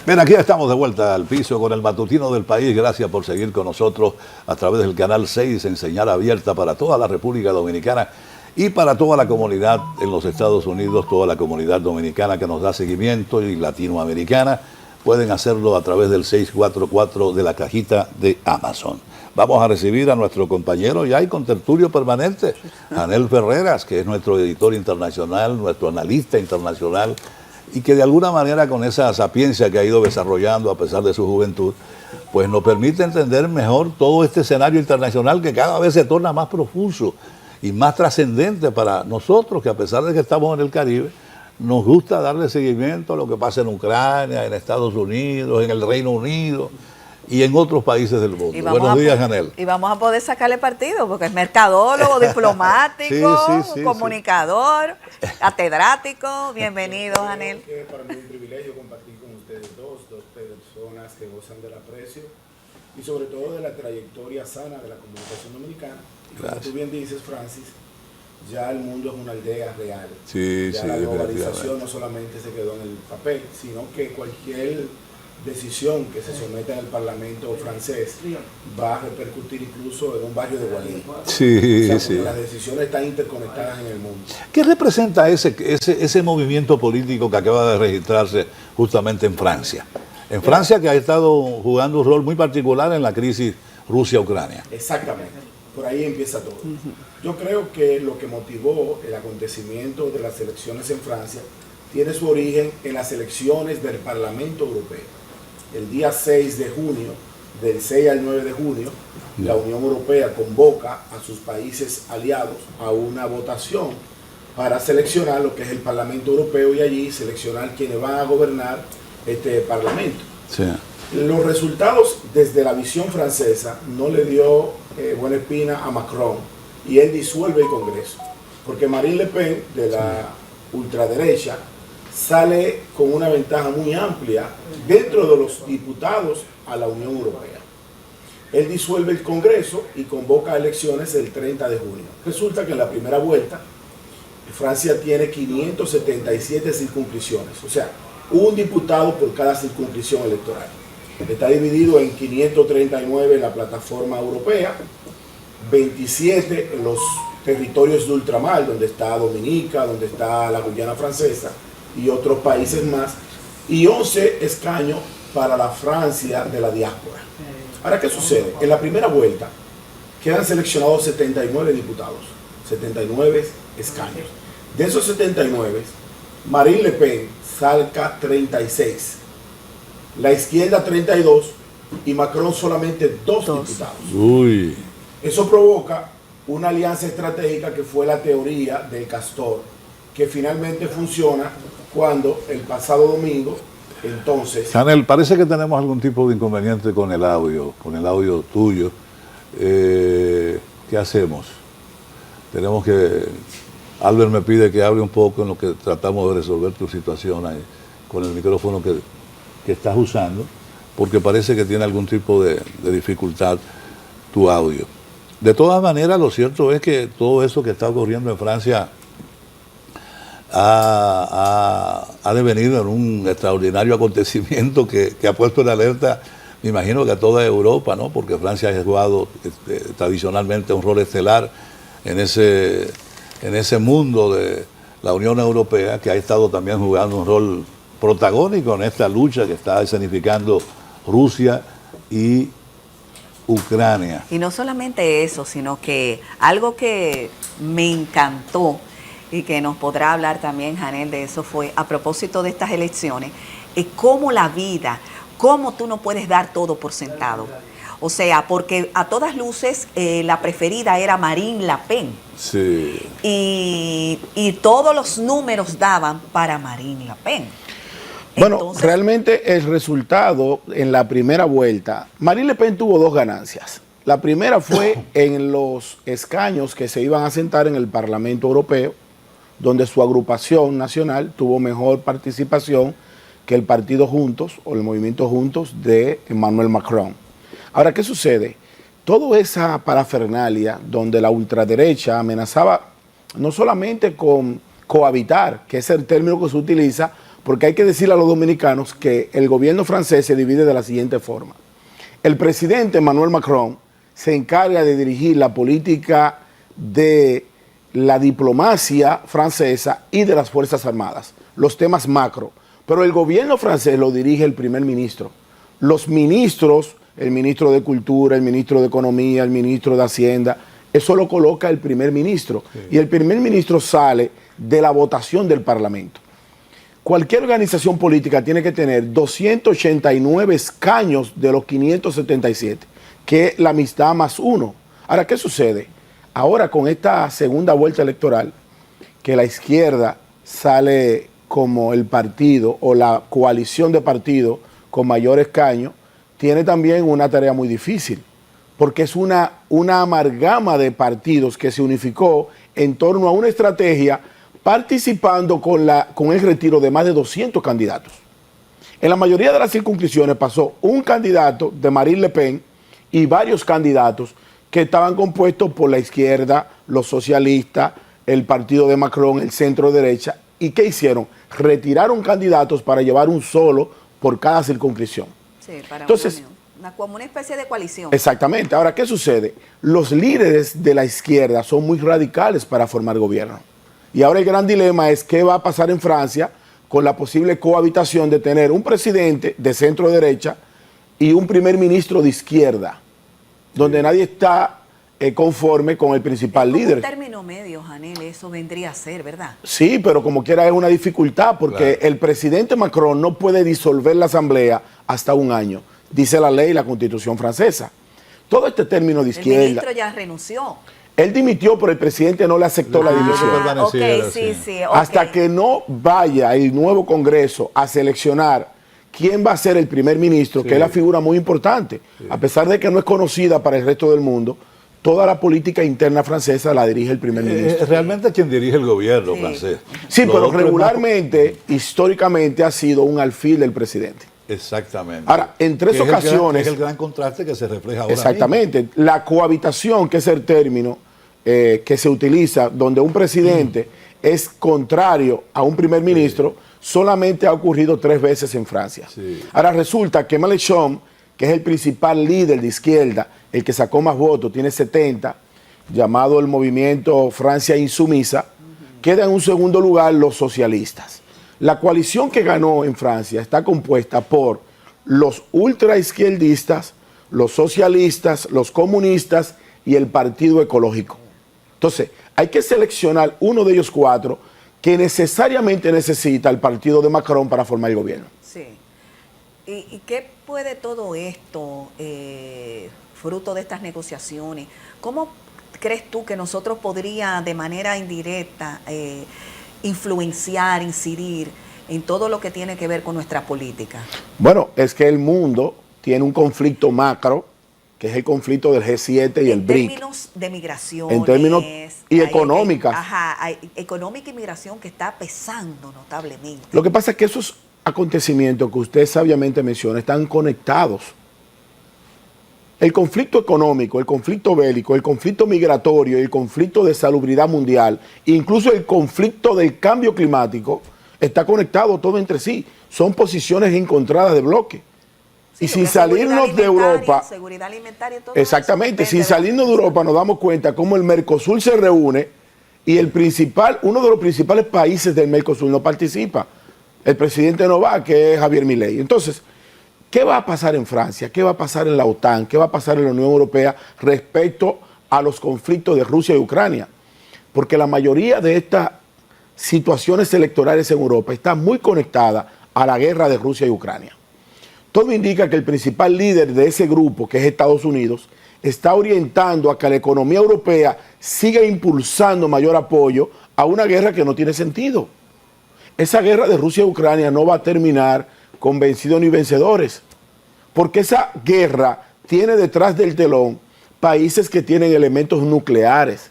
Bien, aquí estamos de vuelta al piso con el matutino del país. Gracias por seguir con nosotros a través del canal 6 en señal abierta para toda la República Dominicana y para toda la comunidad en los Estados Unidos, toda la comunidad dominicana que nos da seguimiento y latinoamericana. Pueden hacerlo a través del 644 de la cajita de Amazon. Vamos a recibir a nuestro compañero ya y contertulio permanente, Janel Ferreras, que es nuestro editor internacional, nuestro analista internacional, y que de alguna manera con esa sapiencia que ha ido desarrollando a pesar de su juventud, pues nos permite entender mejor todo este escenario internacional que cada vez se torna más profuso y más trascendente para nosotros, que a pesar de que estamos en el Caribe, nos gusta darle seguimiento a lo que pasa en Ucrania, en Estados Unidos, en el Reino Unido y en otros países del mundo. Buenos días, Janel. Y vamos a poder sacarle partido, porque es mercadólogo, diplomático, comunicador, catedrático. Bienvenido, Janel. Para mí es un privilegio compartir con ustedes dos personas que gozan del aprecio y sobre todo de la trayectoria sana de la comunicación dominicana. Y como tú bien dices, Francis, ya el mundo es una aldea real. La globalización no solamente se quedó en el papel, sino que cualquier decisión que se someta en el Parlamento francés va a repercutir incluso en un barrio de Gualín. Las decisiones están interconectadas en el mundo. ¿Qué representa ese movimiento político que acaba de registrarse justamente en Francia? En Francia, que ha estado jugando un rol muy particular en la crisis Rusia-Ucrania. Exactamente, por ahí empieza todo. Yo creo que lo que motivó el acontecimiento de las elecciones en Francia tiene su origen en las elecciones del Parlamento Europeo. El día 6 de junio, del 6 al 9 de junio, la Unión Europea convoca a sus países aliados a una votación para seleccionar lo que es el Parlamento Europeo y allí seleccionar quienes van a gobernar este Parlamento. Los resultados desde la visión francesa no le dio buena espina a Macron y él disuelve el Congreso, porque Marine Le Pen, de la ultraderecha, sale con una ventaja muy amplia dentro de los diputados a la Unión Europea. Él disuelve el Congreso y convoca elecciones el 30 de junio. Resulta que en la primera vuelta Francia tiene 577 circunscripciones, o sea, un diputado por cada circunscripción electoral. Está dividido en 539 en la plataforma europea, 27 en los territorios de ultramar, donde está Dominica, donde está la Guyana Francesa y otros países más, y 11 escaños para la Francia de la diáspora. Ahora, ¿qué sucede? En la primera vuelta quedan seleccionados 79 diputados, 79 escaños. De esos 79, Marine Le Pen saca 36, la izquierda 32 y Macron solamente 2 diputados. Eso provoca una alianza estratégica que fue la teoría del Castor, que finalmente funciona cuando el pasado domingo, entonces... Janel, parece que tenemos algún tipo de inconveniente con el audio tuyo. ¿Qué hacemos? Tenemos que... Albert me pide que hable un poco en lo que tratamos de resolver tu situación ahí, con el micrófono que estás usando, porque parece que tiene algún tipo de dificultad tu audio. De todas maneras, lo cierto es que todo eso que está ocurriendo en Francia ha devenido en un extraordinario acontecimiento que ha puesto en alerta, me imagino que a toda Europa, ¿no? Porque Francia ha jugado tradicionalmente un rol estelar en ese mundo de la Unión Europea, que ha estado también jugando un rol protagónico en esta lucha que está escenificando Rusia y Ucrania. Y no solamente eso, sino que algo que me encantó y que nos podrá hablar también Janel de eso fue, a propósito de estas elecciones, es cómo la vida, cómo tú no puedes dar todo por sentado. O sea, porque a todas luces la preferida era Marine Le Pen. Sí. Y todos los números daban para Marine Le Pen. Bueno, Entonces, realmente el resultado en la primera vuelta, Marine Le Pen tuvo 2 ganancias. La primera fue en los escaños que se iban a sentar en el Parlamento Europeo, donde su agrupación nacional tuvo mejor participación que el partido Juntos o el movimiento Juntos de Emmanuel Macron. Ahora, ¿qué sucede? Toda esa parafernalia donde la ultraderecha amenazaba no solamente con cohabitar, que es el término que se utiliza porque hay que decirle a los dominicanos que el gobierno francés se divide de la siguiente forma. El presidente Emmanuel Macron se encarga de dirigir la política de la diplomacia francesa y de las Fuerzas Armadas, los temas macro. Pero el gobierno francés lo dirige el primer ministro. Los ministros, el ministro de Cultura, el ministro de Economía, el ministro de Hacienda, eso lo coloca el primer ministro. Sí. Y el primer ministro sale de la votación del Parlamento. Cualquier organización política tiene que tener 289 escaños de los 577, que es la mitad más uno. Ahora, ¿qué sucede? Ahora con esta segunda vuelta electoral, que la izquierda sale como el partido o la coalición de partidos con mayor escaño, tiene también una tarea muy difícil, porque es una amalgama de partidos que se unificó en torno a una estrategia participando con el retiro de más de 200 candidatos. En la mayoría de las circunscripciones pasó un candidato de Marine Le Pen y varios candidatos que estaban compuestos por la izquierda, los socialistas, el partido de Macron, el centro derecha. ¿Y qué hicieron? Retiraron candidatos para llevar un solo por cada circunscripción. Sí, para entonces, como una especie de coalición. Exactamente. Ahora, ¿qué sucede? Los líderes de la izquierda son muy radicales para formar gobierno. Y ahora el gran dilema es qué va a pasar en Francia con la posible cohabitación de tener un presidente de centro derecha y un primer ministro de izquierda, donde nadie está conforme con el principal líder. Un término medio, Janel, eso vendría a ser, ¿verdad? Sí, pero como quiera es una dificultad, porque el presidente Macron no puede disolver la asamblea hasta un año, dice la ley y la constitución francesa. Todo este término de izquierda... El ministro ya renunció. Él dimitió, pero el presidente no le aceptó la dimisión. Okay, sí, hasta que no vaya el nuevo Congreso a seleccionar quién va a ser el primer ministro, que es la figura muy importante. A pesar de que no es conocida para el resto del mundo, toda la política interna francesa la dirige el primer ministro. Realmente quien dirige el gobierno francés. Sí, pero regularmente, históricamente, ha sido un alfil del presidente. Exactamente. Ahora, en tres ocasiones... Es el gran contraste que se refleja ahora exactamente. Mismo. La cohabitación, que es el término que se utiliza, donde un presidente es contrario a un primer ministro, solamente ha ocurrido 3 veces en Francia. Sí. Ahora resulta que Mélenchon, que es el principal líder de izquierda, el que sacó más votos, tiene 70, llamado el movimiento Francia Insumisa, queda en un segundo lugar los socialistas. La coalición que ganó en Francia está compuesta por los ultraizquierdistas, los socialistas, los comunistas y el Partido Ecológico. Entonces, hay que seleccionar uno de ellos 4 que necesariamente necesita el partido de Macron para formar el gobierno. Sí. ¿Y qué puede todo esto, fruto de estas negociaciones? ¿Cómo crees tú que nosotros podría de manera indirecta influenciar, incidir en todo lo que tiene que ver con nuestra política? Bueno, es que el mundo tiene un conflicto macro, que es el conflicto del G7 y el BRIC. En términos de migración. En términos y económicas. Hay económica y migración que está pesando notablemente. Lo que pasa es que esos acontecimientos que usted sabiamente menciona están conectados. El conflicto económico, el conflicto bélico, el conflicto migratorio, el conflicto de salubridad mundial, incluso el conflicto del cambio climático, está conectado todo entre sí. Son posiciones encontradas de bloque. Sí, y sin salirnos de Europa, seguridad alimentaria y todo exactamente, eso, sin salirnos de Europa nos damos cuenta cómo el Mercosur se reúne y uno de los principales países del Mercosur no participa. El presidente no va, que es Javier Milei. Entonces, ¿qué va a pasar en Francia? ¿Qué va a pasar en la OTAN? ¿Qué va a pasar en la Unión Europea respecto a los conflictos de Rusia y Ucrania? Porque la mayoría de estas situaciones electorales en Europa está muy conectada a la guerra de Rusia y Ucrania. Todo indica que el principal líder de ese grupo, que es Estados Unidos, está orientando a que la economía europea siga impulsando mayor apoyo a una guerra que no tiene sentido. Esa guerra de Rusia y Ucrania no va a terminar con vencidos ni vencedores, porque esa guerra tiene detrás del telón países que tienen elementos nucleares.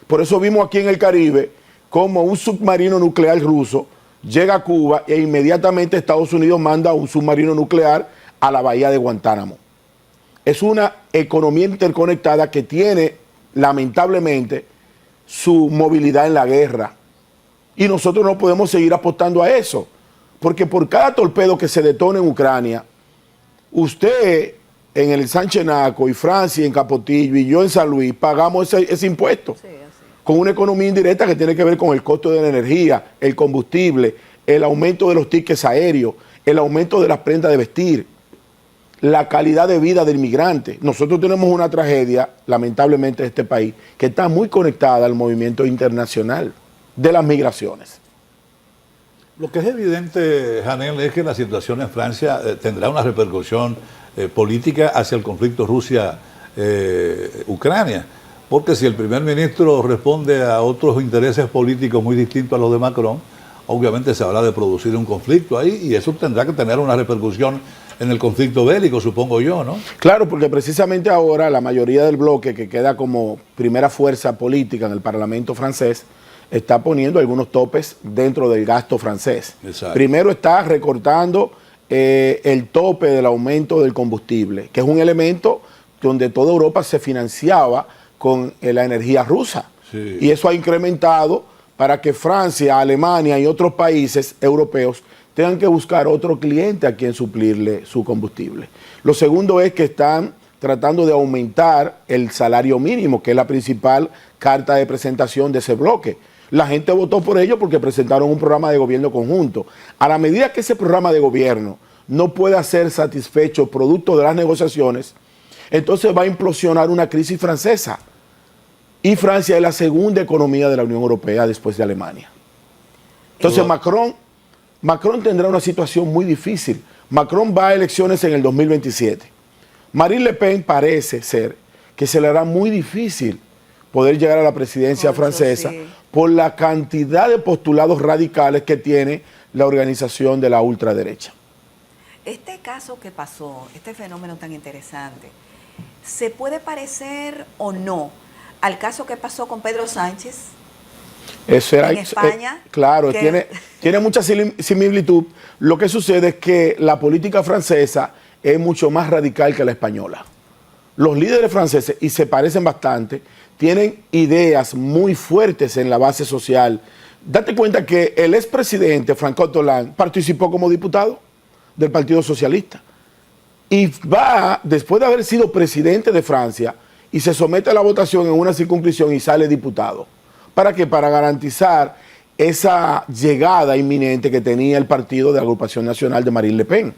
Por eso vimos aquí en el Caribe como un submarino nuclear ruso llega a Cuba e inmediatamente Estados Unidos manda un submarino nuclear a la bahía de Guantánamo. Es una economía interconectada que tiene, lamentablemente, su movilidad en la guerra. Y nosotros no podemos seguir apostando a eso, porque por cada torpedo que se detona en Ucrania, usted en el Sánchez Naco y Francia en Capotillo y yo en San Luis pagamos ese impuesto. Sí, así. Con una economía indirecta que tiene que ver con el costo de la energía, el combustible, el aumento de los tickets aéreos, el aumento de las prendas de vestir, la calidad de vida del migrante. Nosotros tenemos una tragedia, lamentablemente, en este país, que está muy conectada al movimiento internacional de las migraciones. Lo que es evidente, Janel, es que la situación en Francia tendrá una repercusión política hacia el conflicto Rusia-Ucrania. Porque si el primer ministro responde a otros intereses políticos muy distintos a los de Macron, obviamente se habrá de producir un conflicto ahí y eso tendrá que tener una repercusión en el conflicto bélico, supongo yo, ¿no? Claro, porque precisamente ahora la mayoría del bloque que queda como primera fuerza política en el Parlamento francés está poniendo algunos topes dentro del gasto francés. Exacto. Primero está recortando el tope del aumento del combustible, que es un elemento donde toda Europa se financiaba con la energía rusa. Sí. Y eso ha incrementado para que Francia, Alemania y otros países europeos tengan que buscar otro cliente a quien suplirle su combustible. Lo segundo es que están tratando de aumentar el salario mínimo, que es la principal carta de presentación de ese bloque. La gente votó por ello porque presentaron un programa de gobierno conjunto. A la medida que ese programa de gobierno no pueda ser satisfecho producto de las negociaciones, entonces va a implosionar una crisis francesa. Y Francia es la segunda economía de la Unión Europea después de Alemania. Entonces Macron tendrá una situación muy difícil. Macron va a elecciones en el 2027. Marine Le Pen parece ser que se le hará muy difícil poder llegar a la presidencia francesa por la cantidad de postulados radicales que tiene la organización de la ultraderecha. Este caso que pasó, este fenómeno tan interesante, ¿se puede parecer o no al caso que pasó con Pedro Sánchez Eso era, en España? Claro, tiene mucha similitud. Lo que sucede es que la política francesa es mucho más radical que la española. Los líderes franceses, y se parecen bastante, tienen ideas muy fuertes en la base social. Date cuenta que el expresidente François Hollande participó como diputado del Partido Socialista. Y va, después de haber sido presidente de Francia, y se somete a la votación en una circunscripción y sale diputado. ¿Para qué? Para garantizar esa llegada inminente que tenía el partido de la Agrupación Nacional de Marine Le Pen.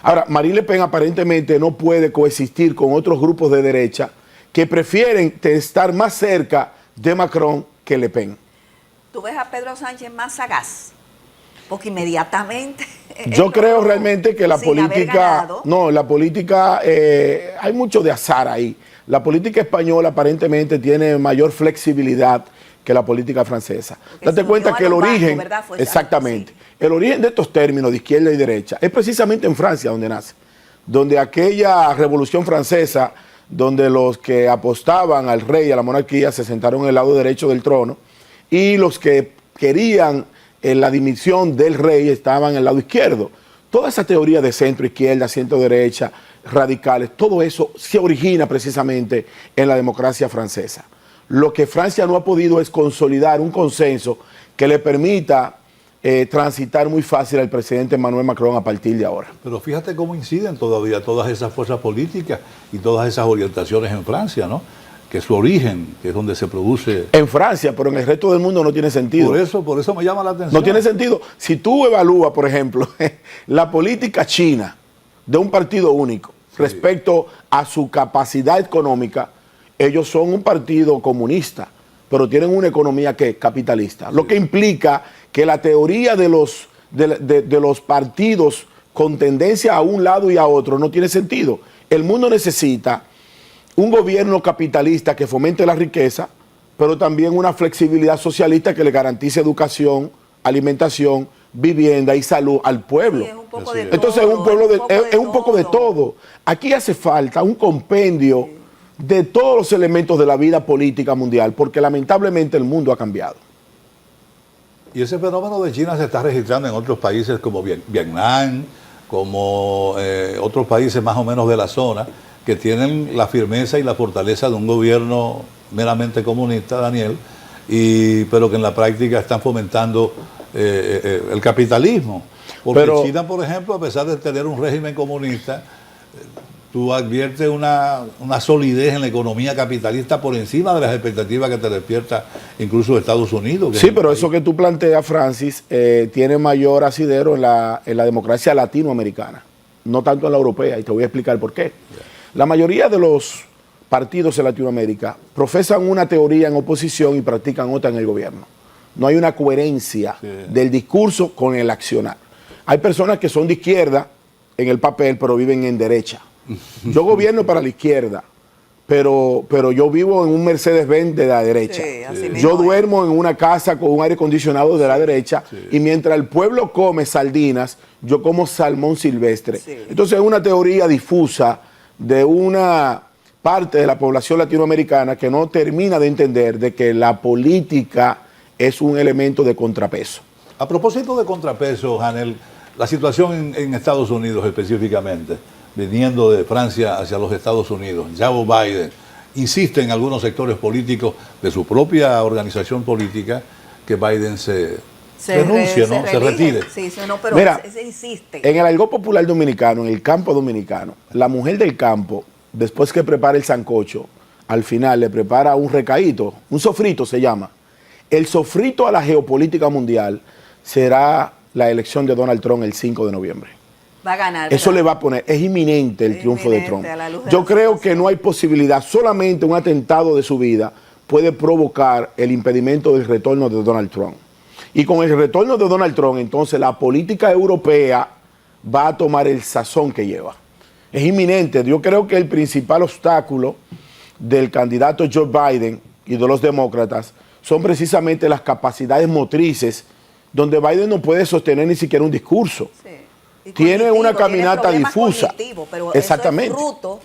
Ahora, Marine Le Pen aparentemente no puede coexistir con otros grupos de derecha que prefieren estar más cerca de Macron que Le Pen. ¿Tú ves a Pedro Sánchez más sagaz? Porque inmediatamente... Yo creo realmente que la política... No, la política... hay mucho de azar ahí. La política española aparentemente tiene mayor flexibilidad que la política francesa. Date cuenta que el origen... Exactamente. El origen de estos términos de izquierda y derecha es precisamente en Francia donde nace. Donde aquella revolución francesa, donde los que apostaban al rey, a la monarquía, se sentaron en el lado derecho del trono y los que querían la dimisión del rey estaban en el lado izquierdo. Toda esa teoría de centro-izquierda, centro-derecha, radicales, todo eso se origina precisamente en la democracia francesa. Lo que Francia no ha podido es consolidar un consenso que le permita transitar muy fácil al presidente Emmanuel Macron a partir de ahora. Pero fíjate cómo inciden todavía todas esas fuerzas políticas y todas esas orientaciones en Francia, ¿no? Que su origen, que es donde se produce... En Francia, pero en el resto del mundo no tiene sentido. Por eso me llama la atención. No tiene sentido. Si tú evalúas, por ejemplo, la política china de un partido único respecto a su capacidad económica, ellos son un partido comunista, pero tienen una economía que es capitalista. Lo que implica que la teoría de los partidos con tendencia a un lado y a otro no tiene sentido. El mundo necesita un gobierno capitalista que fomente la riqueza, pero también una flexibilidad socialista que le garantice educación, alimentación, vivienda y salud al pueblo. Sí, es un poco de Entonces todo, es un poco de todo. Aquí hace falta un compendio de todos los elementos de la vida política mundial, porque lamentablemente el mundo ha cambiado. Y ese fenómeno de China se está registrando en otros países como Vietnam, como otros países más o menos de la zona, que tienen la firmeza y la fortaleza de un gobierno meramente comunista, Daniel, pero que en la práctica están fomentando el capitalismo. Porque Pero China, por ejemplo, a pesar de tener un régimen comunista, tú adviertes una solidez en la economía capitalista por encima de las expectativas que te despierta incluso Estados Unidos. sí, pero eso que tú planteas, Francis, tiene mayor asidero en la democracia latinoamericana, no tanto en la europea, y te voy a explicar por qué. La mayoría de los partidos en Latinoamérica profesan una teoría en oposición y practican otra en el gobierno. No hay una coherencia del discurso con el accionar. Hay personas que son de izquierda en el papel, pero viven en derecha. Yo gobierno para la izquierda, pero yo vivo en un Mercedes-Benz de la derecha. Yo duermo en una casa con un aire acondicionado de la derecha y mientras el pueblo come sardinas, yo como salmón silvestre. Entonces es una teoría difusa de una parte de la población latinoamericana que no termina de entender de que la política es un elemento de contrapeso. A propósito de contrapeso, Janel, la situación en Estados Unidos específicamente, viniendo de Francia hacia los Estados Unidos, Joe Biden insiste en algunos sectores políticos de su propia organización política que Biden se renuncie, se retire. Sí, no, pero mira, se insiste. En el algo popular dominicano, en el campo dominicano, la mujer del campo, después que prepara el sancocho, al final le prepara un recaíto, un sofrito se llama. El sofrito a la geopolítica mundial será la elección de Donald Trump el 5 de noviembre. Va a ganar. Eso le va a poner, es inminente el triunfo de Trump. Yo creo que no hay posibilidad, solamente un atentado de su vida puede provocar el impedimento del retorno de Donald Trump. Y con el retorno de Donald Trump, entonces la política europea va a tomar el sazón que lleva. Es inminente. Yo creo que el principal obstáculo del candidato Joe Biden y de los demócratas son precisamente las capacidades motrices, donde Biden no puede sostener ni siquiera un discurso. Tiene una caminata difusa. Pero exactamente. Eso es fruto,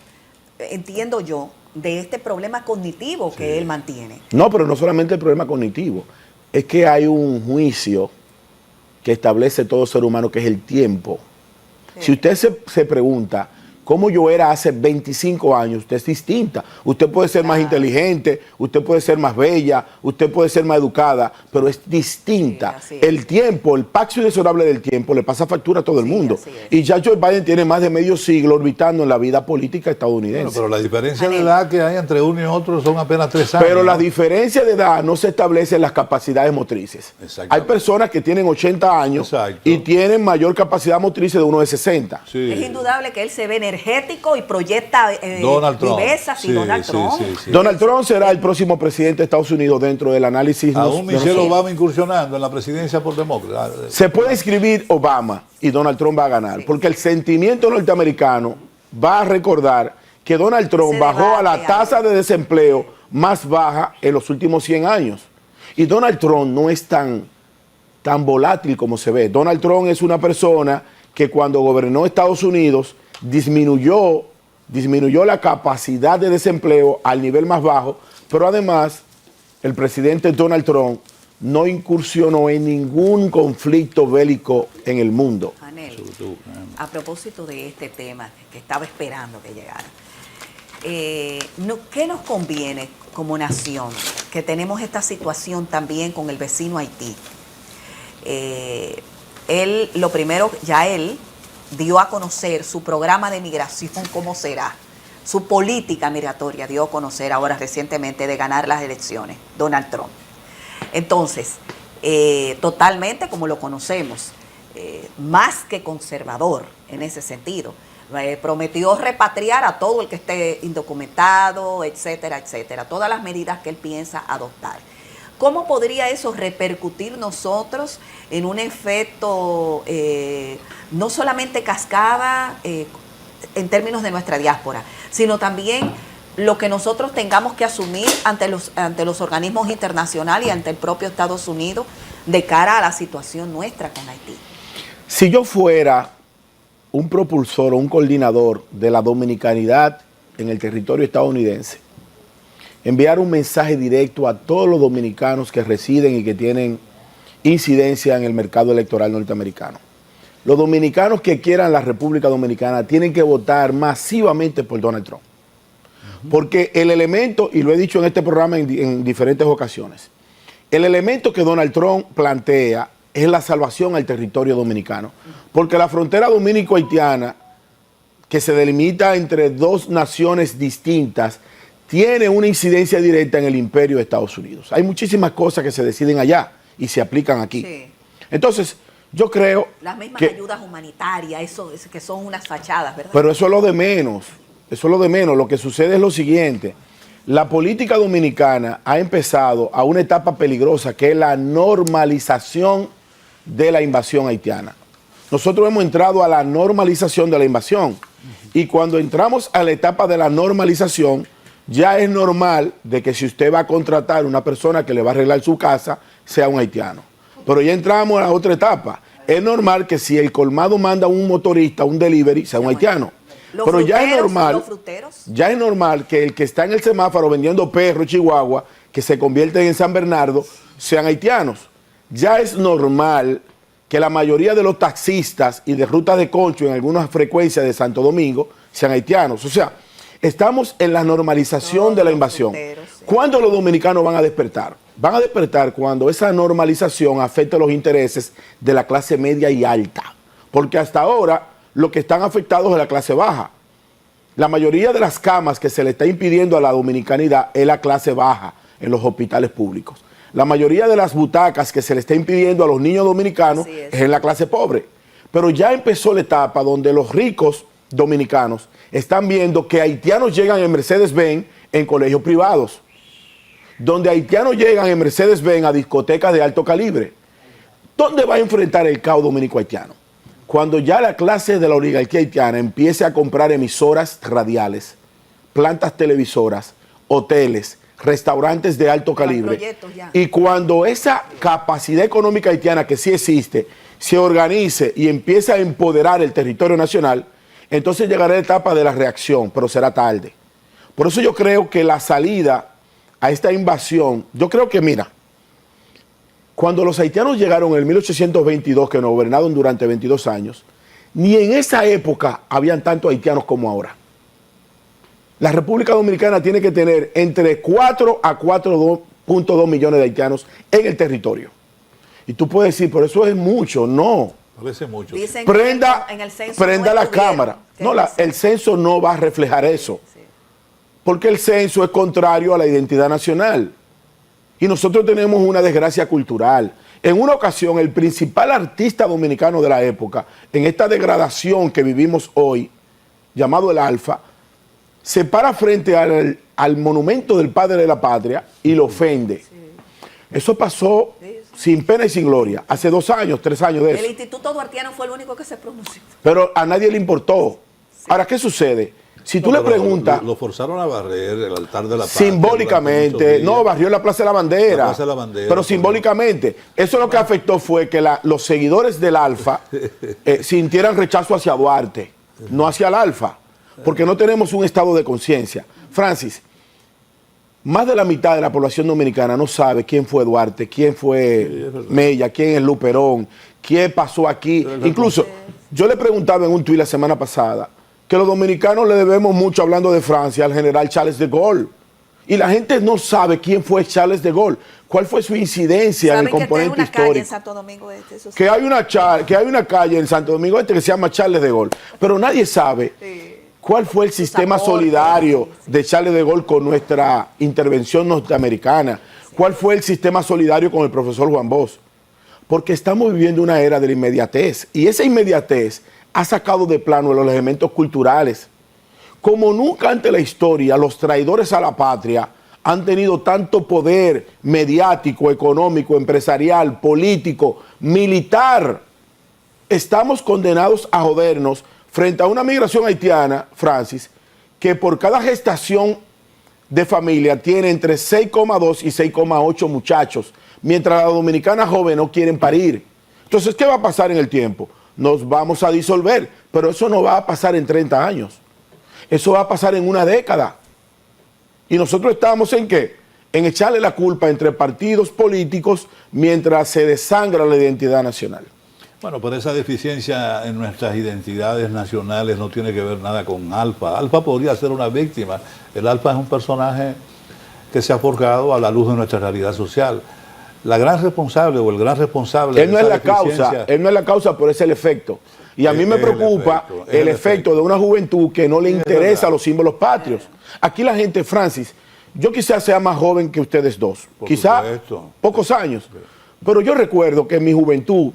entiendo yo, de este problema cognitivo que él mantiene. No, pero no solamente el problema cognitivo, es que hay un juicio que establece todo ser humano, que es el tiempo. Si usted se pregunta cómo yo era hace 25 años, usted es distinta. Usted puede ser más inteligente, usted puede ser más bella, usted puede ser más educada, pero es distinta. El tiempo, el paso inexorable del tiempo le pasa factura a todo el mundo. Y ya Joe Biden tiene más de medio siglo orbitando en la vida política estadounidense. Bueno, pero la diferencia de edad que hay entre uno y otro son apenas 3 años. Pero la diferencia de edad no se establece en las capacidades motrices. Hay personas que tienen 80 años y tienen mayor capacidad motriz de uno de 60. Es indudable que él se ve energético y proyecta vivezas y Donald Trump. Donald Trump será el próximo presidente de Estados Unidos dentro del análisis. Aún Michelle Obama incursionando en la presidencia por demócrata. Se puede escribir Obama y Donald Trump va a ganar, porque el sentimiento norteamericano va a recordar que Donald Trump bajó a la tasa de desempleo más baja en los últimos 100 años. Y Donald Trump no es tan volátil como se ve. Donald Trump es una persona que cuando gobernó Estados Unidos disminuyó la capacidad de desempleo al nivel más bajo, pero además el presidente Donald Trump no incursionó en ningún conflicto bélico en el mundo. Janel, a propósito de este tema que estaba esperando que llegara, ¿qué nos conviene como nación? Que tenemos esta situación también con el vecino Haití. Él dio a conocer su programa de migración, cómo será, su política migratoria, dio a conocer ahora recientemente de ganar las elecciones, Donald Trump. Entonces, totalmente como lo conocemos, más que conservador en ese sentido. Prometió repatriar a todo el que esté indocumentado, etcétera, etcétera, todas las medidas que él piensa adoptar. ¿Cómo podría eso repercutir nosotros en un efecto no solamente cascada en términos de nuestra diáspora, sino también lo que nosotros tengamos que asumir ante los organismos internacionales y ante el propio Estados Unidos de cara a la situación nuestra con Haití? Si yo fuera un propulsor o un coordinador de la dominicanidad en el territorio estadounidense, enviar un mensaje directo a todos los dominicanos que residen y que tienen incidencia en el mercado electoral norteamericano. Los dominicanos que quieran la República Dominicana tienen que votar masivamente por Donald Trump. Porque el elemento, y lo he dicho en este programa en diferentes ocasiones, el elemento que Donald Trump plantea es la salvación al territorio dominicano. Porque la frontera dominico-haitiana, que se delimita entre dos naciones distintas, tiene una incidencia directa en el imperio de Estados Unidos. Hay muchísimas cosas que se deciden allá y se aplican aquí. Sí. Entonces, yo creo Las mismas que, ayudas humanitarias, eso que son unas fachadas, ¿verdad? pero eso es lo de menos. Eso es lo de menos. Lo que sucede es lo siguiente. La política dominicana ha empezado a una etapa peligrosa, que es la normalización de la invasión haitiana. Nosotros hemos entrado a la normalización de la invasión. Y cuando entramos a la etapa de la normalización, ya es normal de que si usted va a contratar una persona que le va a arreglar su casa, sea un haitiano. Pero ya entramos a la otra etapa. Es normal que si el colmado manda un motorista, un delivery, sea un haitiano. Pero ya es normal, que el que está en el semáforo vendiendo perros, chihuahua, que se convierten en San Bernardo, sean haitianos. Ya es normal que la mayoría de los taxistas y de rutas de concho en algunas frecuencias de Santo Domingo sean haitianos. O sea, estamos en la normalización de la invasión. ¿Cuándo los dominicanos van a despertar? Van a despertar cuando esa normalización afecte los intereses de la clase media y alta. Porque hasta ahora lo que están afectados es la clase baja. La mayoría de las camas que se le está impidiendo a la dominicanidad es la clase baja en los hospitales públicos. La mayoría de las butacas que se le está impidiendo a los niños dominicanos es en la clase pobre. Pero ya empezó la etapa donde los ricos dominicanos están viendo que haitianos llegan en Mercedes-Benz en colegios privados, donde haitianos llegan en Mercedes-Benz a discotecas de alto calibre. ¿Dónde va a enfrentar el caos dominico-haitiano? Cuando ya la clase de la oligarquía haitiana empiece a comprar emisoras radiales, plantas televisoras, hoteles, restaurantes de alto calibre, y cuando esa capacidad económica haitiana que sí existe se organice y empiece a empoderar el territorio nacional, entonces llegará la etapa de la reacción, pero será tarde. Por eso yo creo que la salida a esta invasión, yo creo que, mira, cuando los haitianos llegaron en el 1822, que nos gobernaron durante 22 años, ni en esa época habían tantos haitianos como ahora. La República Dominicana tiene que tener entre 4 a 4.2 millones de haitianos en el territorio. Y tú puedes decir, pero eso es mucho. No. Parece mucho. Dicen prenda que en el censo prenda la cámara. No, el censo no va a reflejar eso. Sí. Porque el censo es contrario a la identidad nacional. Y nosotros tenemos una desgracia cultural. En una ocasión, el principal artista dominicano de la época, en esta degradación que vivimos hoy, llamado el Alfa, se para frente al monumento del padre de la patria y lo ofende. Sí. Eso pasó sin pena y sin gloria, hace 2 años, 3 años de eso. El Instituto Duartiano fue el único que se pronunció. Pero a nadie le importó. Sí. Ahora, ¿qué sucede? Si tú le preguntas... Lo forzaron a barrer el altar de la patria. Simbólicamente. No, barrió la Plaza de la Bandera. La Plaza de la Bandera. Pero simbólicamente. Eso lo que afectó fue que los seguidores del Alfa sintieran rechazo hacia Duarte, no hacia el Alfa. Porque no tenemos un estado de conciencia. Francis, más de la mitad de la población dominicana no sabe quién fue Duarte, quién fue Mella, quién es Luperón, quién pasó aquí. Incluso, yo le preguntaba en un tuit la semana pasada que los dominicanos le debemos mucho, hablando de Francia, al general Charles de Gaulle. Y la gente no sabe quién fue Charles de Gaulle, cuál fue su incidencia en el componente histórico. En Santo Domingo Este, eso sí. que hay una calle en Santo Domingo Este que se llama Charles de Gaulle, pero nadie sabe cuál fue el sistema solidario de Charles de Gaulle con nuestra intervención norteamericana, cuál fue el sistema solidario con el profesor Juan Bosch. Porque estamos viviendo una era de la inmediatez, y esa inmediatez ha sacado de plano los elementos culturales. Como nunca ante la historia, los traidores a la patria han tenido tanto poder mediático, económico, empresarial, político, militar. Estamos condenados a jodernos frente a una migración haitiana, Francis, que por cada gestación de familia tiene entre 6,2 y 6,8 muchachos, mientras las dominicanas jóvenes no quieren parir. Entonces, ¿qué va a pasar en el tiempo? Nos vamos a disolver, pero eso no va a pasar en 30 años. Eso va a pasar en una década. Y nosotros estamos ¿en qué? En echarle la culpa entre partidos políticos mientras se desangra la identidad nacional. Bueno, pero esa deficiencia en nuestras identidades nacionales no tiene que ver nada con Alfa. Alfa podría ser una víctima. El Alfa es un personaje que se ha forjado a la luz de nuestra realidad social. la gran responsable o el gran responsable Él no de es esa la causa, deficiencia- él no es la causa, pero es el efecto. Y a mí me Es el preocupa efecto, es el el efecto efecto. de una juventud que no le Sí, es interesa verdad. los símbolos patrios. Aquí la gente, Francis, yo quizás sea más joven que ustedes dos, Por quizás supuesto. pocos años, pero yo recuerdo que en mi juventud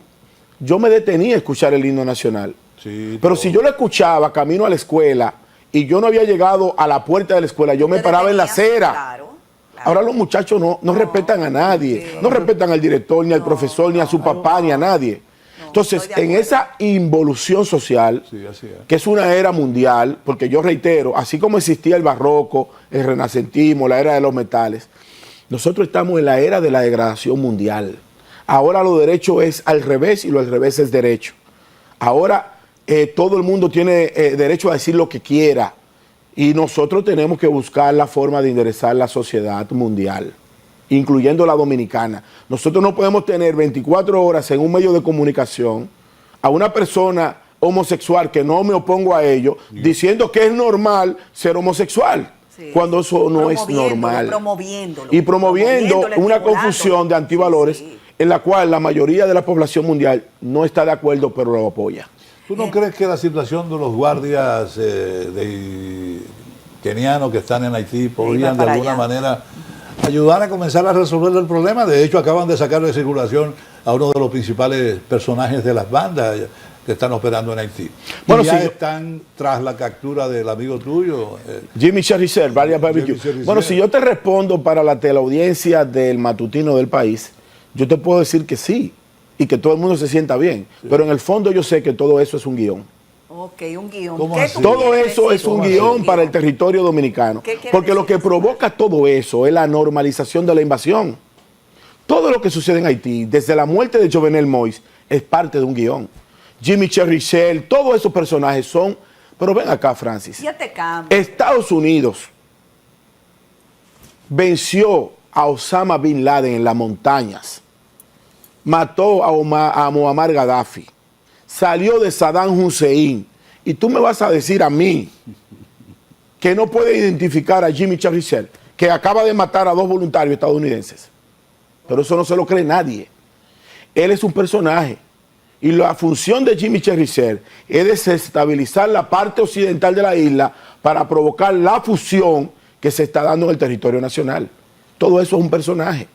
yo me detenía a escuchar el himno nacional. Sí, Pero todo. si yo lo escuchaba camino a la escuela y yo no había llegado a la puerta de la escuela, yo me Te paraba en la detenías, acera. claro, claro. Ahora los muchachos no respetan a nadie, sí. no respetan al director, ni al No, profesor, ni a su papá, ni a nadie. No, Entonces, estoy de en acuerdo. esa involución social, Sí, así es. que es una era mundial, porque yo reitero, así como existía el barroco, el renacentismo, la era de los metales, nosotros estamos en la era de la degradación mundial. Ahora lo derecho es al revés y lo al revés es derecho. Ahora todo el mundo tiene derecho a decir lo que quiera y nosotros tenemos que buscar la forma de enderezar la sociedad mundial, incluyendo la dominicana. Nosotros no podemos tener 24 horas en un medio de comunicación a una persona homosexual, que no me opongo a ello, diciendo que es normal ser homosexual, Sí. cuando eso no es Promoviéndolo, normal. promoviéndolo, Y promoviendo una estimulándolo. confusión de antivalores, Sí, sí. en la cual la mayoría de la población mundial no está de acuerdo, pero lo apoya. ¿Tú no crees que la situación de los guardias kenianos que están en Haití podrían de para alguna allá. manera ayudar a comenzar a resolver el problema? De hecho, acaban de sacar de circulación a uno de los principales personajes de las bandas que están operando en Haití. Bueno, Y ya sí, están tras la captura del amigo tuyo. Jimmy Cheriser, varias barbecue. Cheriser. Bueno, si yo te respondo para la teleaudiencia del matutino del país, yo te puedo decir que sí, y que todo el mundo se sienta bien. Pero en el fondo yo sé que todo eso es un guión. Ok, un guión. ¿Cómo ¿Qué así? tú Todo quieres eso es decir un con guión eso? para el territorio dominicano. ¿Qué quiere Porque lo decir que eso? provoca todo eso es la normalización de la invasión. Todo lo que sucede en Haití, desde la muerte de Jovenel Moïse, es parte de un guión. Jimmy Cheriser, todos esos personajes son... Pero ven acá, Francis. Ya te cambio. Estados Unidos venció a Osama Bin Laden en las montañas, mató a Muammar Gaddafi, salió de Saddam Hussein, y tú me vas a decir a mí que no puede identificar a Jimmy Cheriser, que acaba de matar a 2 voluntarios estadounidenses. Pero eso no se lo cree nadie. Él es un personaje. Y la función de Jimmy Cheriser es desestabilizar la parte occidental de la isla para provocar la fusión que se está dando en el territorio nacional. Todo eso es un personaje.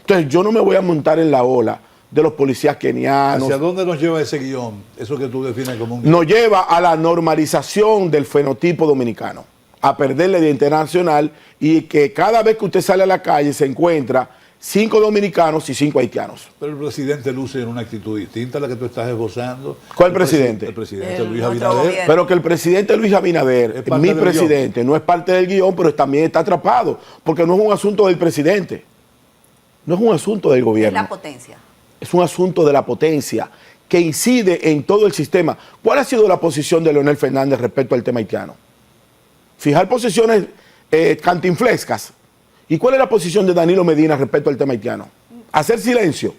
Entonces yo no me voy a montar en la ola de los policías kenianos. ¿Hacia dónde nos lleva ese guión? Eso que tú defines como un guión. Nos lleva a la normalización del fenotipo dominicano, a perder la identidad nacional y que cada vez que usted sale a la calle se encuentra 5 dominicanos y 5 haitianos. Pero el presidente luce en una actitud distinta a la que tú estás esbozando. ¿Cuál El presidente? El presidente El Luis nuestro Abinader. gobierno. Pero que el presidente Luis Abinader, Es parte mi del presidente, no es parte del guión, pero también está atrapado, porque no es un asunto del presidente, no es un asunto del Es gobierno, la potencia. es un asunto de la potencia que incide en todo el sistema. ¿Cuál ha sido la posición de Leonel Fernández respecto al tema haitiano? Fijar posiciones cantinflescas. ¿Y cuál es la posición de Danilo Medina respecto al tema haitiano? Hacer silencio.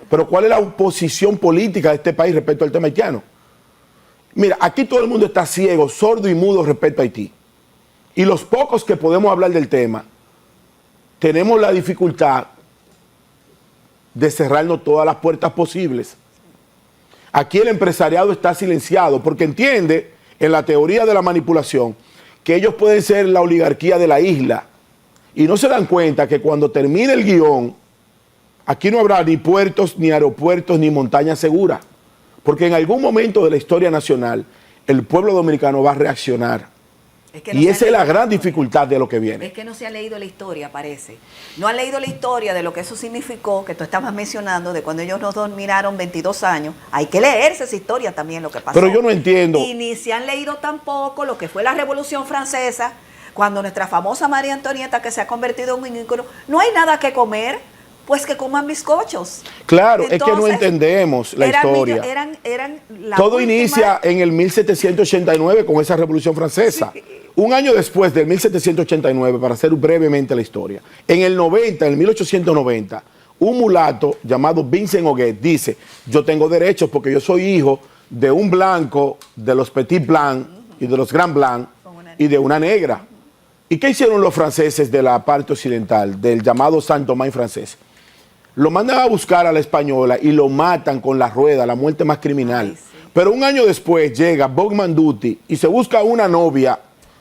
Pero ¿cuál es la posición política de este país respecto al tema haitiano? Mira, aquí todo el mundo está ciego, sordo y mudo respecto a Haití. Y los pocos que podemos hablar del tema, tenemos la dificultad de cerrarnos todas las puertas posibles. Aquí el empresariado está silenciado porque entiende, en la teoría de la manipulación, que ellos pueden ser la oligarquía de la isla. Y no se dan cuenta que cuando termine el guión, aquí no habrá ni puertos, ni aeropuertos, ni montañas seguras. Porque en algún momento de la historia nacional, el pueblo dominicano va a reaccionar. Es que no Y se esa ha es la leído gran historia. dificultad de lo que viene. Es que no se ha leído la historia, parece. No han leído la historia de lo que eso significó, que tú estabas mencionando, de cuando ellos nos dominaron 22 años. Hay que leerse esa historia también, lo que pasó. Pero yo no entiendo. Y ni se han leído tampoco lo que fue la Revolución Francesa, cuando nuestra famosa María Antonieta, que se ha convertido en un ícono, no hay nada que comer, pues que coman bizcochos. Claro, es que no Entonces, entendemos la eran historia. eran la Todo última- inicia en el 1789 con esa Revolución Francesa. Sí. Un año después del 1789, para hacer brevemente la historia, en el 90, en el 1890, un mulato llamado Vincent Huguet dice, yo tengo derechos porque yo soy hijo de un blanco, de los Petit Blanc y de los Grand Blanc y de una negra. ¿Y qué hicieron los franceses de la parte occidental, del llamado Saint-Domingue francés? Lo mandan a buscar a la española y lo matan con la rueda, la muerte más criminal. Ay, sí. Pero un año después llega Bob Manduti y se busca una novia,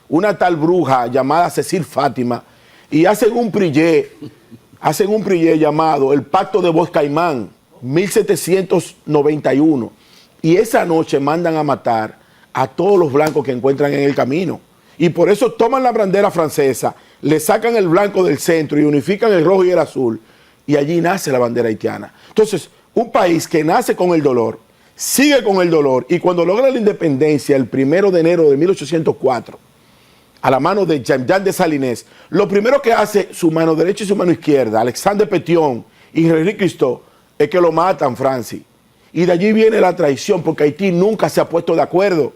una tal bruja llamada Cecil Fátima, y hacen un prillé llamado el Pacto de Boz Caimán, 1791. Y esa noche mandan a matar a todos los blancos que encuentran en el camino. Y por eso toman la bandera francesa, le sacan el blanco del centro y unifican el rojo y el azul. Y allí nace la bandera haitiana. Entonces, un país que nace con el dolor, sigue con el dolor, y cuando logra la independencia el 1 de enero de 1804, a la mano de Jean de Salinés, lo primero que hace su mano derecha y su mano izquierda, Alexandre Pétion y Henri Christophe, es que lo matan, Francis. Y de allí viene la traición, porque Haití nunca se ha puesto de acuerdo.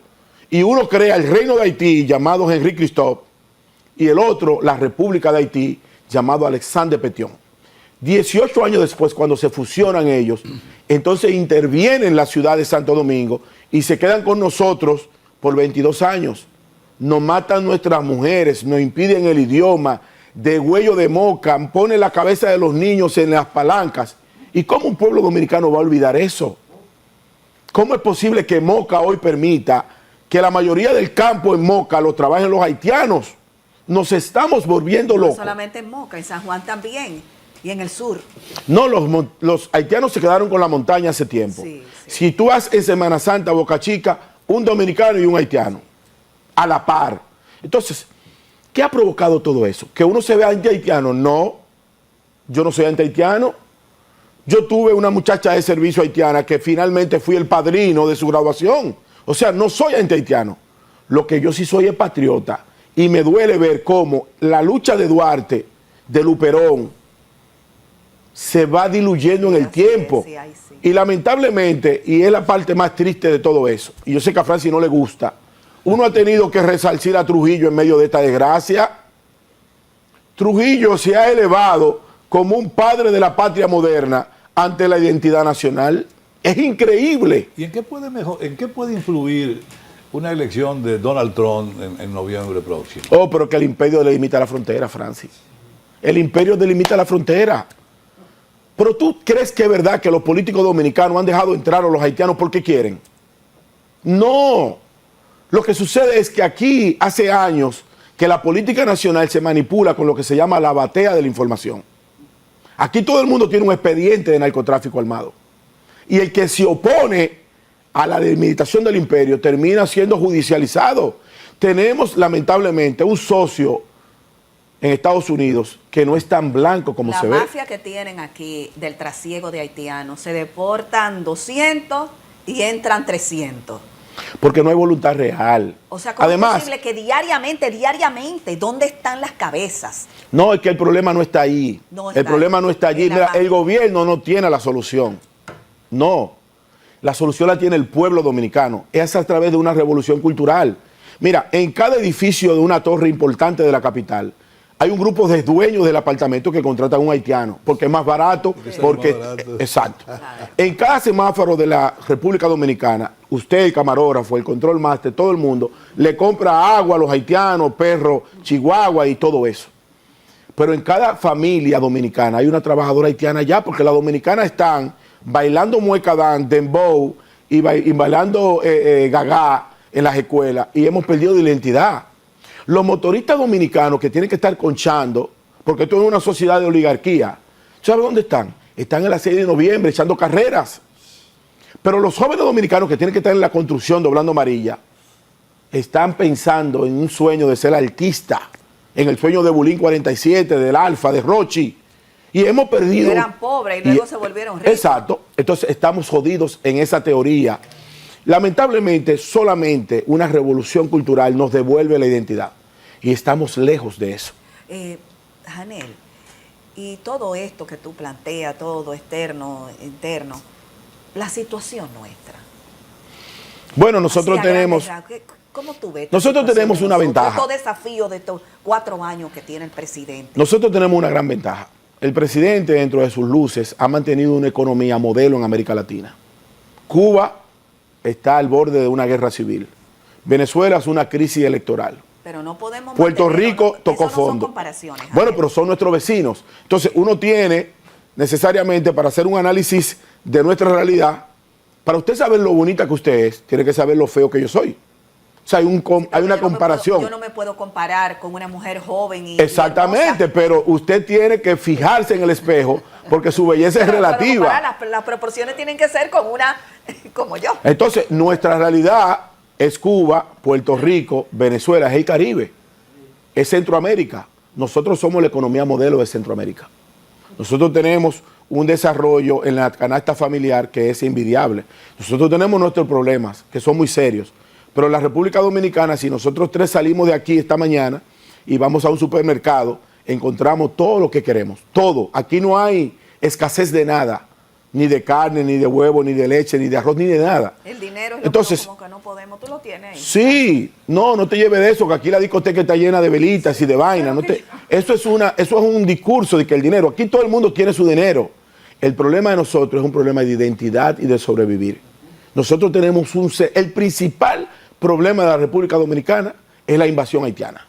Y uno crea el reino de Haití, llamado Henri Christophe, y el otro, la República de Haití, llamado Alexandre Pétion. 18 años después, cuando se fusionan ellos, entonces intervienen la ciudad de Santo Domingo y se quedan con nosotros por 22 años. Nos matan nuestras mujeres, nos impiden el idioma, de huello de moca, ponen la cabeza de los niños en las palancas. ¿Y cómo un pueblo dominicano va a olvidar eso? ¿Cómo es posible que Moca hoy permita que la mayoría del campo en Moca lo trabajen los haitianos? Nos estamos volviendo locos. No solamente en Moca, en San Juan también, y en el sur. No, los haitianos se quedaron con la montaña hace tiempo. Sí, sí. Si tú vas en Semana Santa, Boca Chica, un dominicano y un haitiano, a la par. Entonces, ¿qué ha provocado todo eso? ¿Que uno se vea anti-haitiano? No, yo no soy anti-haitiano. Yo tuve una muchacha de servicio haitiana que finalmente fui el padrino de su graduación. O sea, no soy anti-haitiano. Lo que yo sí soy es patriota. Y me duele ver cómo la lucha de Duarte, de Luperón, se va diluyendo en el tiempo. Sí, ahí sí. Y lamentablemente, y es la parte más triste de todo eso, y yo sé que a Francis no le gusta, uno ha tenido que resarcir a Trujillo en medio de esta desgracia. Trujillo se ha elevado como un padre de la patria moderna ante la identidad nacional. Es increíble. ¿Y en qué puede influir una elección de Donald Trump en noviembre próximo? Oh, pero que el imperio delimita la frontera, Francis. El imperio delimita la frontera. Pero ¿tú crees que es verdad que los políticos dominicanos han dejado entrar a los haitianos porque quieren? No. Lo que sucede es que aquí hace años que la política nacional se manipula con lo que se llama la batea de la información. Aquí todo el mundo tiene un expediente de narcotráfico armado. Y el que se opone a la delimitación del imperio termina siendo judicializado. Tenemos lamentablemente un socio en Estados Unidos que no es tan blanco como se ve. La mafia que tienen aquí del trasiego de haitianos, se deportan 200 y entran 300. Porque no hay voluntad real. O sea, ¿cómo Además, es posible que diariamente, ¿dónde están las cabezas? no, es que el problema no está ahí. No está el problema ahí. no está allí. En la Mira, base. el gobierno no tiene la solución. No. La solución la tiene el pueblo dominicano. Es a través de una revolución cultural. Mira, en cada edificio de una torre importante de la capital, hay un grupo de dueños del apartamento que contratan a un haitiano, porque es más barato, porque más barato. exacto. En cada semáforo de la República Dominicana, usted, el camarógrafo, el control master, todo el mundo, le compra agua a los haitianos, perros, chihuahua y todo eso. Pero en cada familia dominicana hay una trabajadora haitiana ya, porque las dominicanas están bailando muecadán, dembow y bailando gagá en las escuelas, y hemos perdido de identidad. Los motoristas dominicanos que tienen que estar conchando, porque esto es una sociedad de oligarquía, ¿sabes dónde están? Están en la 6 de noviembre echando carreras. Pero los jóvenes dominicanos que tienen que estar en la construcción doblando amarilla, están pensando en un sueño de ser artista, en el sueño de Bulín 47, del Alfa, de Rochi. Y hemos perdido... Eran pobres y luego se volvieron ricos. Exacto. Entonces estamos jodidos en esa teoría. Lamentablemente, solamente una revolución cultural nos devuelve la identidad. Y estamos lejos de eso. Janel, y todo esto que tú planteas, todo externo, interno, la situación nuestra. Bueno, nosotros Así, a tenemos... grandes rasgos, ¿cómo tú ves esta Nosotros situación tenemos de una nosotros, ventaja. estos desafíos de estos 4 años que tiene el presidente? Nosotros tenemos una gran ventaja. El presidente, dentro de sus luces, ha mantenido una economía modelo en América Latina. Cuba está al borde de una guerra civil. Venezuela es una crisis electoral. Pero no podemos Puerto mantenerlo, Rico ¿no? tocó Eso no son fondo. comparaciones, Bueno, Javier. pero son nuestros vecinos. Entonces, uno tiene necesariamente para hacer un análisis de nuestra realidad, para usted saber lo bonita que usted es, tiene que saber lo feo que yo soy. O sea, hay una comparación. Yo no me puedo comparar con una mujer joven y exactamente, pero usted tiene que fijarse en el espejo porque su belleza es relativa. Las proporciones tienen que ser con una como yo. Entonces, nuestra realidad es Cuba, Puerto Rico, Venezuela, es el Caribe, es Centroamérica. Nosotros somos la economía modelo de Centroamérica. Nosotros tenemos un desarrollo en la canasta familiar que es envidiable. Nosotros tenemos nuestros problemas, que son muy serios. Pero en la República Dominicana, si nosotros tres salimos de aquí esta mañana y vamos a un supermercado, encontramos todo lo que queremos, todo. Aquí no hay escasez de nada, ni de carne, ni de huevo, ni de leche, ni de arroz, ni de nada. El dinero es entonces, como que no podemos, tú lo tienes ahí. Sí, no te lleves de eso, que aquí la discoteca está llena de velitas y de vainas. Eso es un discurso de que el dinero, aquí todo el mundo tiene su dinero. El problema de nosotros es un problema de identidad y de sobrevivir. Nosotros tenemos el principal problema de la República Dominicana es la invasión haitiana.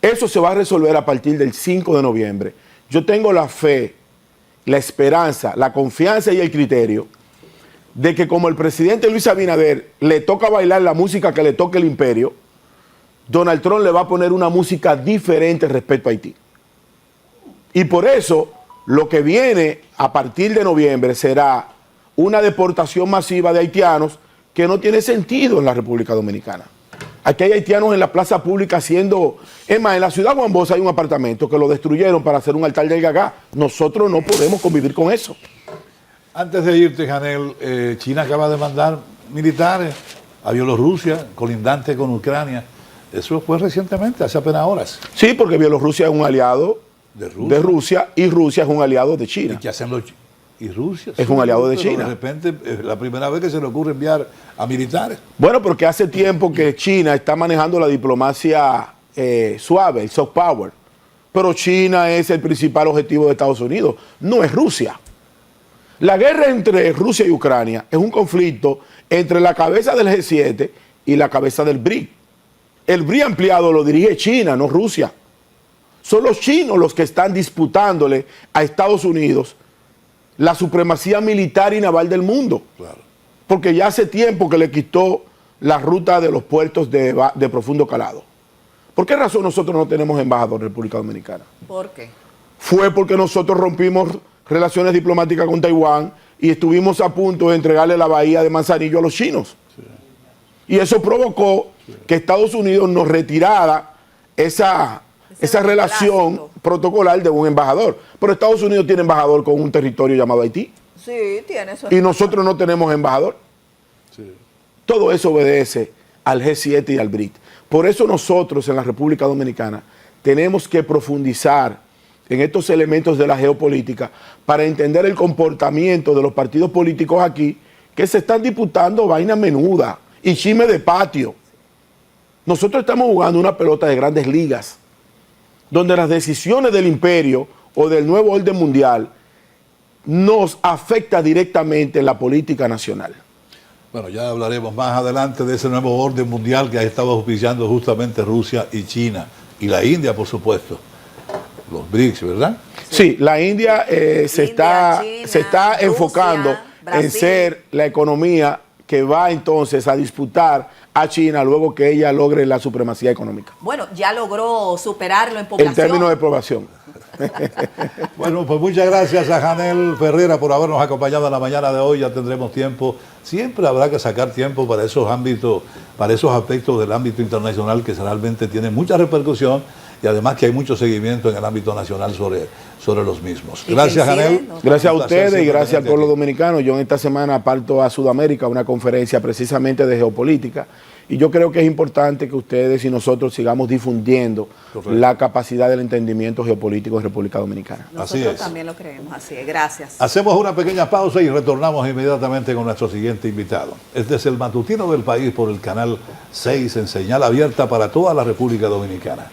Eso se va a resolver a partir del 5 de noviembre. Yo tengo la fe, la esperanza, la confianza y el criterio de que como el presidente Luis Abinader le toca bailar la música que le toque el imperio, Donald Trump le va a poner una música diferente respecto a Haití. Y por eso lo que viene a partir de noviembre será una deportación masiva de haitianos que no tiene sentido en la República Dominicana. Aquí hay haitianos en la plaza pública haciendo... Es más, en la ciudad de Juan Bosch hay un apartamento que lo destruyeron para hacer un altar del Gagá. Nosotros no podemos convivir con eso. Antes de irte, Janel, China acaba de mandar militares a Bielorrusia, colindante con Ucrania. Eso fue recientemente, hace apenas horas. Sí, porque Bielorrusia es un aliado de Rusia y Rusia es un aliado de China. ¿Y qué hacen los y Rusia? Es un aliado de China. De repente, es la primera vez que se le ocurre enviar a militares. Bueno, porque hace tiempo que China está manejando la diplomacia suave, el soft power. Pero China es el principal objetivo de Estados Unidos, no es Rusia. La guerra entre Rusia y Ucrania es un conflicto entre la cabeza del G7 y la cabeza del BRIC. El BRIC ampliado lo dirige China, no Rusia. Son los chinos los que están disputándole a Estados Unidos la supremacía militar y naval del mundo. Claro. Porque ya hace tiempo que le quitó la ruta de los puertos de profundo calado. ¿Por qué razón nosotros no tenemos embajador en República Dominicana? ¿Por qué? Fue porque nosotros rompimos relaciones diplomáticas con Taiwán y estuvimos a punto de entregarle la bahía de Manzanillo a los chinos. Sí. Y eso provocó que Estados Unidos nos retirara esa relación protocolar de un embajador. Pero Estados Unidos tiene embajador con un territorio llamado Haití. Sí, tiene eso. Y nosotros no tenemos embajador. Sí. Todo eso obedece al G7 y al BRIC. Por eso nosotros en la República Dominicana tenemos que profundizar en estos elementos de la geopolítica para entender el comportamiento de los partidos políticos aquí que se están disputando vainas menudas y chisme de patio. Nosotros estamos jugando una pelota de grandes ligas donde las decisiones del imperio o del nuevo orden mundial nos afecta directamente en la política nacional. Bueno, ya hablaremos más adelante de ese nuevo orden mundial que ha estado auspiciando justamente Rusia y China. Y la India, por supuesto. Los BRICS, ¿verdad? Sí, la India, se está Rusia, enfocando Brasil. en ser la economía que va entonces a disputar a China luego que ella logre la supremacía económica. Bueno, ya logró superarlo en población. En términos de población. Bueno, pues muchas gracias a Janel Ferreira por habernos acompañado en la mañana de hoy. Ya tendremos tiempo. Siempre habrá que sacar tiempo para esos ámbitos, para esos aspectos del ámbito internacional que realmente tienen mucha repercusión y además que hay mucho seguimiento en el ámbito nacional sobre los mismos. Gracias, Janel. Gracias a ustedes y gracias al pueblo dominicano. Yo en esta semana parto a Sudamérica a una conferencia precisamente de geopolítica. Y yo creo que es importante que ustedes y nosotros sigamos difundiendo la capacidad del entendimiento geopolítico de República Dominicana. Nosotros también lo creemos, así es. Gracias. Hacemos una pequeña pausa y retornamos inmediatamente con nuestro siguiente invitado. Este es el matutino del país por el canal 6 en señal abierta para toda la República Dominicana.